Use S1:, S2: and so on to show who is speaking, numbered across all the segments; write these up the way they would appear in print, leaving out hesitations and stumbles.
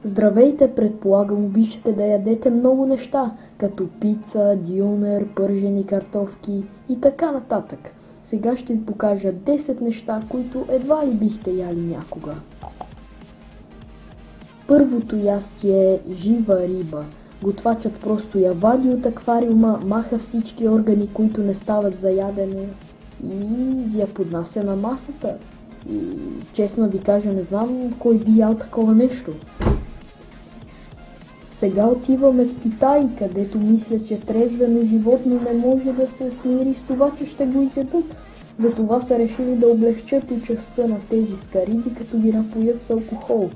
S1: Здравейте, предполагам обичате да ядете много неща, като пица, дюнер, пържени картофки и така нататък. Сега ще ви покажа 10 неща, които едва ли бихте яли някога. Първото ястие е жива риба. Готвачът просто я вади от аквариума, маха всички органи, които не стават за ядене и ви я поднася на масата. И честно ви кажа, не знам кой би ял такова нещо. Сега отиваме в Китай, където мисля, че трезвено животно не може да се смири с това, че ще го изядат. Затова са решили да облегчат участта на тези скариди, като ги напоят с алкохол.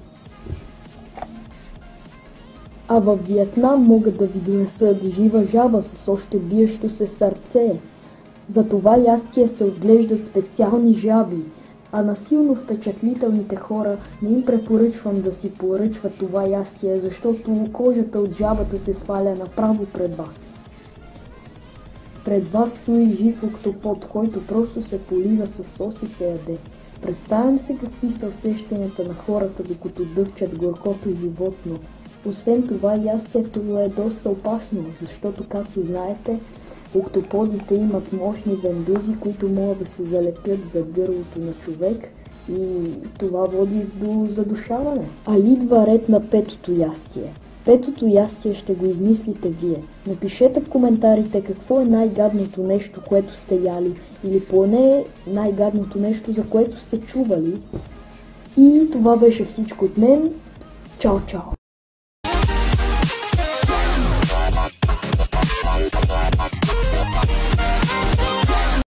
S1: А във Виетнам могат да ви донесат жива жаба с още биещо се сърце. За това ястие се отглеждат специални жаби, а на силно впечатлителните хора не им препоръчвам да си поръчват това ястие, защото кожата от жабата се сваля направо пред вас. Пред вас стои жив октопод, който просто се полива със сос и се яде. Представям се какви са усещанията на хората, докато дъвчат горкото животно. Освен това, ястието е доста опасно, защото, както знаете, октоподите имат мощни вендузи, които могат да се залепят за гърлото на човек и това води до задушаване. А идва ред на петото ястие. Петото ястие ще го измислите вие. Напишете в коментарите какво е най-гадното нещо, което сте яли, или поне най-гадното нещо, за което сте чували. И това беше всичко от мен. Чао, чао!